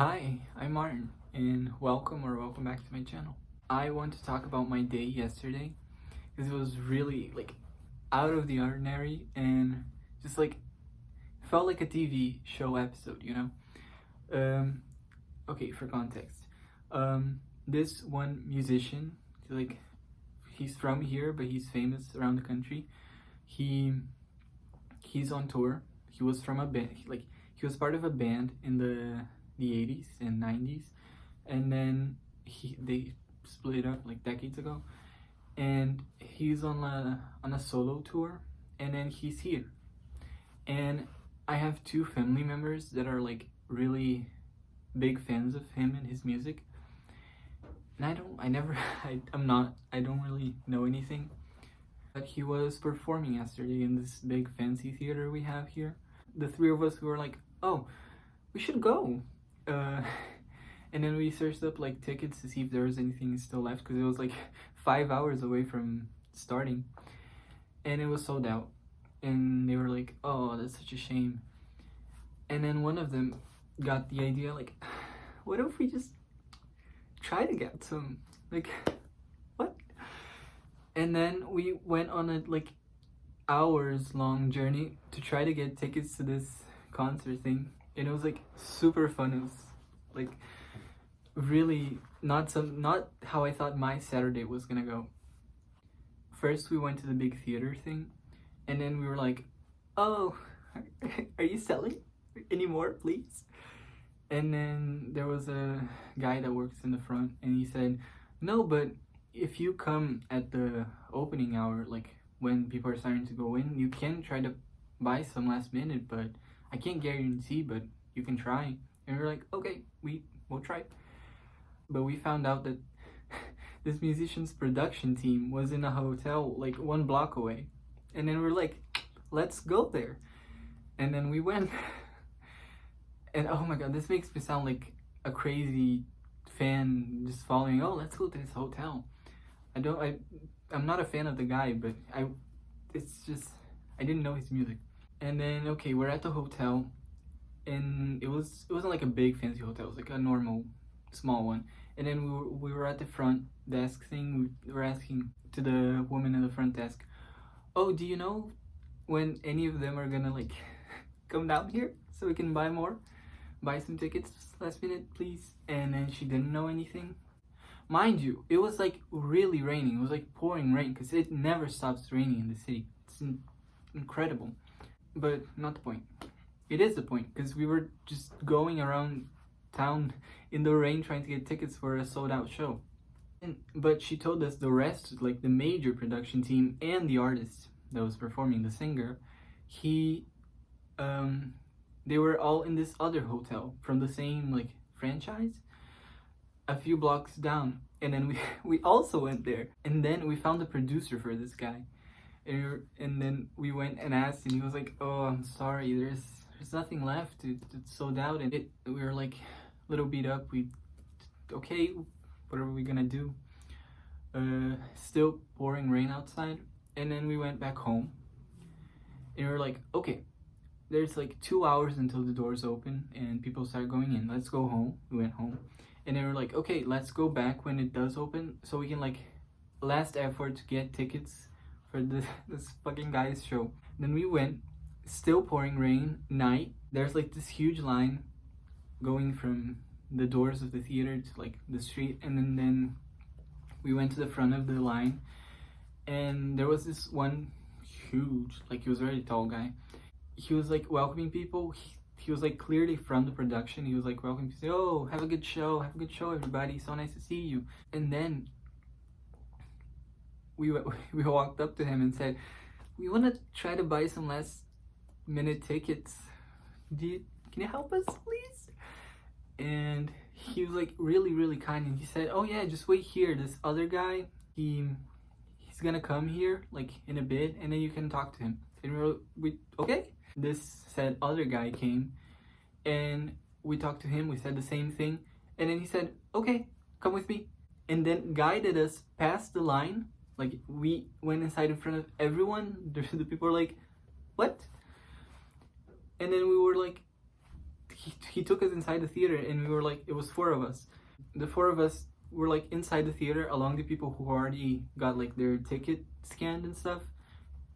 Hi, I'm Martin, and welcome back to my channel. I want to talk about my day yesterday because it was really out of the ordinary and just felt like a TV show episode, you know? Um, okay, for context, this one musician, he's from here, but he's famous around the country. He he's on tour. He was from a band, he was part of a band in the 80s and 90s, and then they split up like decades ago, and he's on a solo tour, and then he's here. And I have two family members that are like really big fans of him and his music, and I don't really know anything, but he was performing yesterday in this big fancy theater we have here. The three of us were like, oh, we should go. uh and then we searched up like tickets to see if there was anything still left, because it was like 5 hours away from starting, and it was sold out. And they were like, oh, that's such a shame. And then one of them got the idea, like, what if we just try to get some, like, what? And then we went on a hours long journey to try to get tickets to this concert thing, and it was like super fun. It was like really not how I thought my Saturday was gonna go. First we went to the big theater thing, and then we were like, oh, are you selling any more, please? And then there was a guy that works in the front, and he said, no, but if you come at the opening hour, like when people are starting to go in, you can try to buy some last minute, but I can't guarantee, but you can try. And we were like, okay, we'll try. But we found out that this musician's production team was in a hotel like 1 block away. And then we're like, let's go there. And then we went. And oh my god, this makes me sound like a crazy fan just following, oh, let's go to this hotel. I'm not a fan of the guy, but it's just, I didn't know his music. And then, okay, we're at the hotel, and it wasn't like a big fancy hotel, it was like a normal small one. And then we were at the front desk thing. We were asking to the woman in the front desk, oh, do you know when any of them are gonna like come down here so we can buy some tickets last minute, please? And then she didn't know anything. Mind you, it was like really raining. It was like pouring rain, because it never stops raining in the city. It's incredible. But not the point. It is the point, because we were just going around town in the rain trying to get tickets for a sold out show. But she told us the rest, like the major production team and the artist that was performing, the singer, they were all in this other hotel from the same like franchise a few blocks down. And then we also went there, and then we found the producer for this guy, and then we went and asked, and he was like, oh, I'm sorry, there's nothing left, it's sold out. And we were like a little beat up. Okay, what are we gonna do? Still pouring rain outside. And then we went back home, and we were like, okay, there's like 2 hours until the doors open and people start going in, let's go home. We went home. And they were like, okay, let's go back when it does open so we can like last effort to get tickets for this fucking guy's show. Then we went, still pouring rain, night. There's like this huge line going from the doors of the theater to like the street. And then we went to the front of the line, and there was this one huge, like he was a very tall guy. He was like welcoming people. He was like clearly from the production. He was like welcoming people, oh, have a good show, everybody, so nice to see you. And then we walked up to him and said, we want to try to buy some last minute tickets. Can you help us, please? And he was like really kind, and he said, oh yeah, just wait here, this other guy, he's gonna come here like in a bit, and then you can talk to him. And we okay. This said other guy came, and we talked to him. We said the same thing, and then he said, okay, come with me. And then guided us past the line. Like we went inside in front of everyone. The people were like, what? And then we were like, he took us inside the theater, and we were like, it was four of us. The four of us were like inside the theater along the people who already got like their ticket scanned and stuff,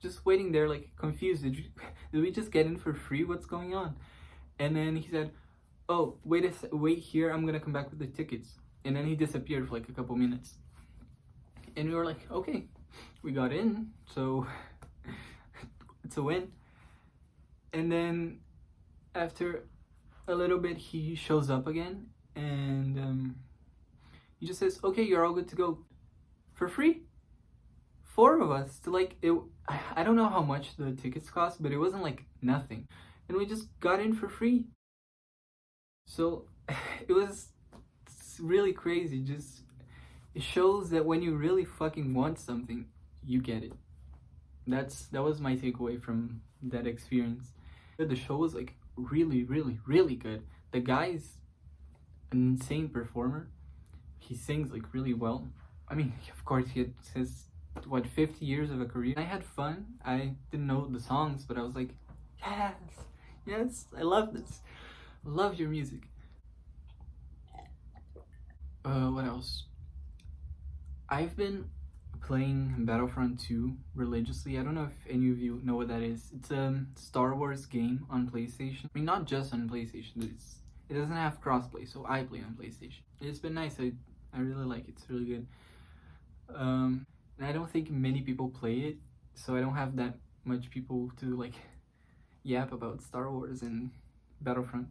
just waiting there like confused. Did we just get in for free? What's going on? And then he said, oh, wait here, I'm gonna come back with the tickets. And then he disappeared for like a couple minutes, and we were like, okay, we got in, so it's a win. And then after a little bit, he shows up again, and he just says, okay, you're all good to go for free. Four of us to like it. I don't know how much the tickets cost, but it wasn't like nothing, and we just got in for free. So it was really crazy. Just it shows that when you really fucking want something, you get it. That was my takeaway from that experience. The show was like really, really, really good. The guy's an insane performer. He sings like really well. I mean, of course, he has 50 years of a career. I had fun. I didn't know the songs, but I was like, yes, I love this. Love your music. What else? I've been playing Battlefront 2 religiously. I don't know if any of you know what that is. It's a Star Wars game on PlayStation. I mean, not just on PlayStation. It doesn't have crossplay, so I play on PlayStation. It's been nice. I really like it. It's really good. And I don't think many people play it, so I don't have that much people to like yap about Star Wars and Battlefront.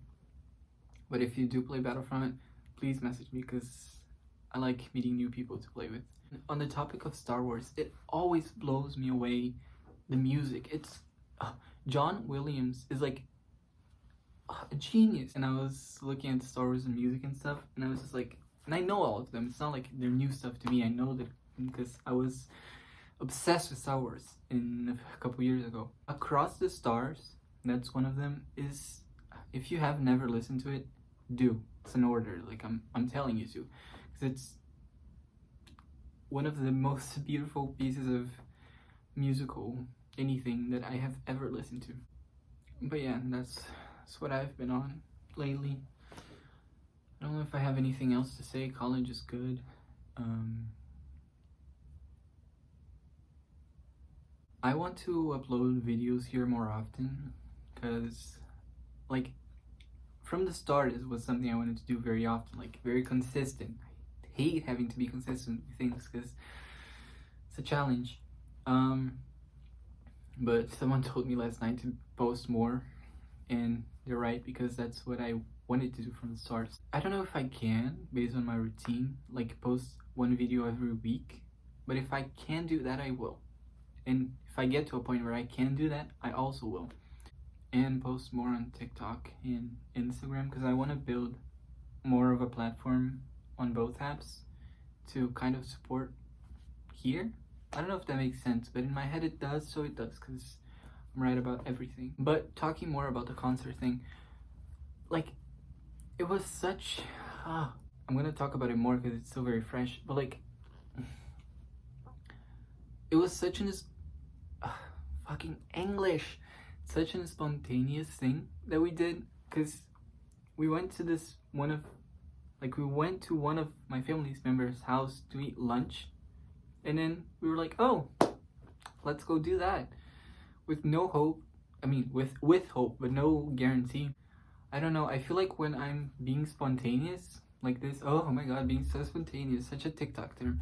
But if you do play Battlefront, please message me, because I like meeting new people to play with. On the topic of Star Wars, it always blows me away, the music. It's John Williams is like a genius. And I was looking at Star Wars and music and stuff, and I was just like, and I know all of them. It's not like they're new stuff to me. I know that because I was obsessed with Star Wars a couple years ago. Across the Stars, that's one of them, is, if you have never listened to it, do. It's an order, like I'm telling you to, because it's one of the most beautiful pieces of musical anything that I have ever listened to. But yeah, that's what I've been on lately. I don't know if I have anything else to say. College is good. I want to upload videos here more often, because like from the start it was something I wanted to do very often, like very consistent. I hate having to be consistent with things because it's a challenge. But someone told me last night to post more, and they're right, because that's what I wanted to do from the start. I don't know if I can, based on my routine, like post one video every week, but if I can do that, I will. And if I get to a point where I can do that, I also will. And post more on TikTok and Instagram, because I want to build more of a platform on both apps to kind of support here. I don't know if that makes sense, but in my head it does, so it does, because I'm right about everything. But talking more about the concert thing, like, it was such... I'm gonna talk about it more because it's still very fresh, but like, it was such an... fucking English! Such a spontaneous thing that we did, because we went to one of my family members' house to eat lunch, and then we were like, oh, let's go do that, with no hope. I mean, with hope, but no guarantee. I don't know, I feel like when I'm being spontaneous like this, oh my god, being so spontaneous, such a TikTok term,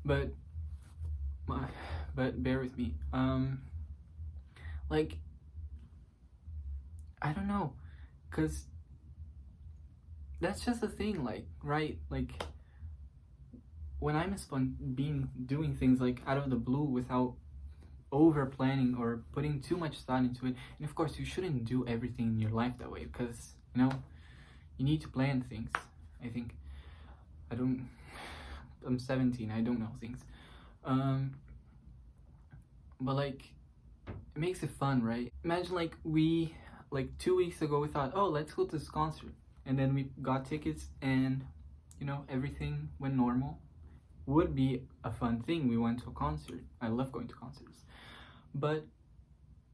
but bear with me. Like, I don't know, because that's just a thing, like, right? Like, when I'm doing things like out of the blue without over planning or putting too much thought into it, and of course you shouldn't do everything in your life that way, because, you know, you need to plan things. I think I'm 17, I don't know things, but like, it makes it fun, right? Imagine like 2 weeks ago we thought, oh, let's go to this concert, and then we got tickets, and you know, everything went normal. Would be a fun thing. We went to a concert. I love going to concerts, but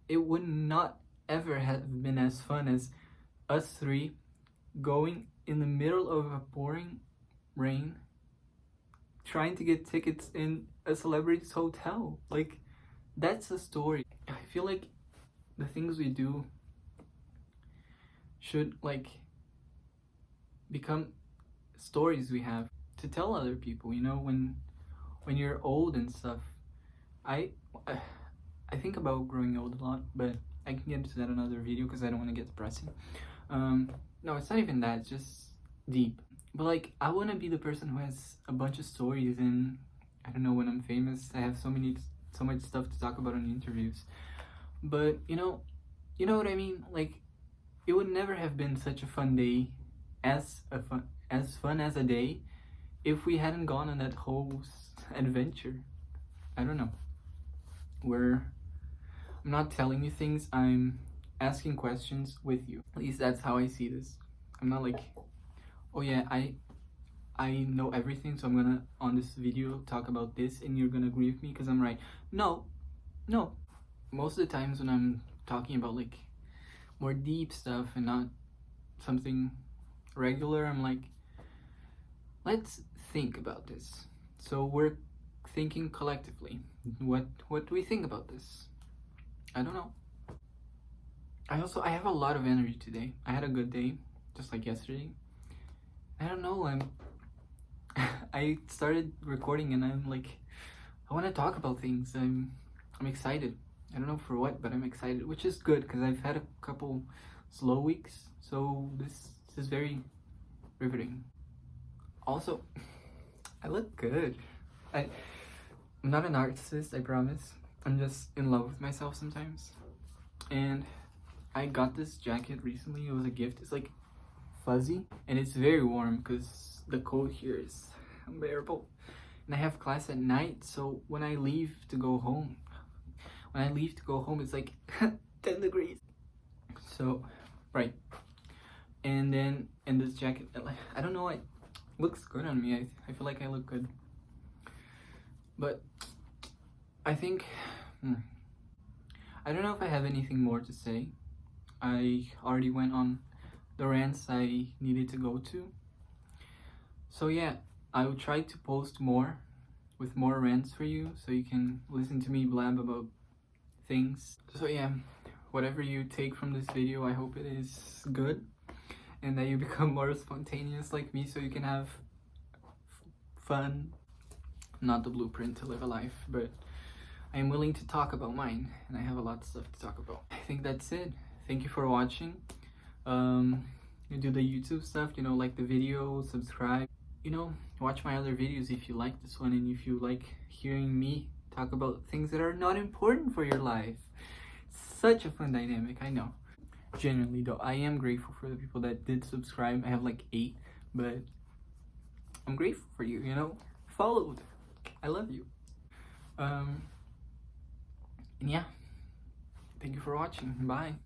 it would not ever have been as fun as us three going in the middle of a pouring rain, trying to get tickets in a celebrity's hotel. Like, that's a story. I feel like the things we do should like become stories we have to tell other people, you know, when you're old and stuff. I I think about growing old a lot, but I can get into that in another video because I don't want to get depressing. No, it's not even that, it's just deep. But like, I want to be the person who has a bunch of stories, and I don't know, when I'm famous, I have so much stuff to talk about in interviews. But you know what I mean? Like, it would never have been such a fun day, as fun as a day, if we hadn't gone on that whole adventure. I don't know. I'm not telling you things, I'm asking questions with you. At least that's how I see this. I'm not like, oh yeah, I know everything, so I'm gonna, on this video, talk about this, and you're gonna agree with me because I'm right. No. Most of the times when I'm talking about like more deep stuff and not something regular, I'm like, let's think about this. So we're thinking collectively. What do we think about this? I don't know. I have a lot of energy today. I had a good day, just like yesterday. I don't know, I started recording and I'm like, I want to talk about things. I'm excited. I don't know for what, but I'm excited, which is good because I've had a couple slow weeks, so this is very riveting. Also, I look good. I'm not a narcissist, I promise. I'm just in love with myself sometimes. And I got this jacket recently. It was a gift. It's like fuzzy and it's very warm because the cold here is unbearable. And I have class at night, so when I leave to go home, it's like 10 degrees. So, right. And then in this jacket, I don't know, it looks good on me. I feel like I look good. But I think, I don't know if I have anything more to say. I already went on the rants I needed to go to. So yeah, I will try to post more with more rants for you so you can listen to me blab about things. So yeah, whatever you take from this video, I hope it is good and that you become more spontaneous like me so you can have fun. Not the blueprint to live a life, but I am willing to talk about mine and I have a lot of stuff to talk about. I think that's it. Thank you for watching. You do the YouTube stuff, you know, like the video, subscribe, you know, watch my other videos if you like this one and if you like hearing me talk about things that are not important for your life. Such a fun dynamic, I know. Genuinely though, I am grateful for the people that did subscribe. I have like 8, but I'm grateful for you, you know, followed. I love you. And yeah, thank you for watching. Bye.